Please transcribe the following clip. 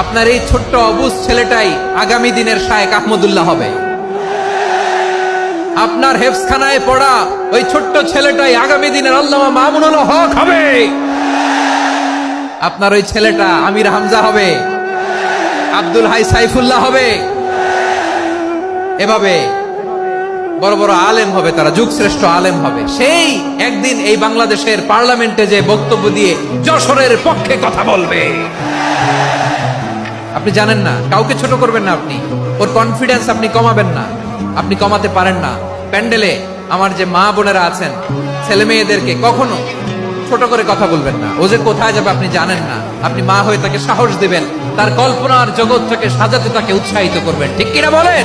আপনার এই ছোট্ট অবুজ ছেলেটাই আগামী দিনের শায়েখ আহমদুল্লাহ হবে। আপনার হেফজখানায় পড়া ওই ছোট্ট ছেলেটাই আগামী দিনের আল্লামা মামুনুল হক হবে। আপনার ওই ছেলেটা আমির হামজা হবে, আব্দুল হাই সাইফুল্লাহ হবে। এভাবে বড় বড় আলেম হবে, তারা যুগ শ্রেষ্ঠ আলেম হবে। সেই একদিন এই বাংলাদেশের পার্লামেন্টে যে বক্তব্য দিয়ে যশোরের পক্ষে কথা বলবে। আপনি জানেন না, কাউকে ছোট করবেন না, আপনি ওর কনফিডেন্স আপনি কমাবেন না, আপনি কমাতে পারেন না। প্যান্ডেলে আমার যে মা বোনেরা আছেন, ছেলে মেয়েদেরকে কখনো ছোট করে কথা বলবেন না। ও যে কোথায় যাবে আপনি জানেন না, আপনি মা হয়ে তাকে সাহস দিবেন, তার কল্পনার জগৎটাকে সাজাতে তাকে উৎসাহিত করবেন। ঠিক কিনা বলেন?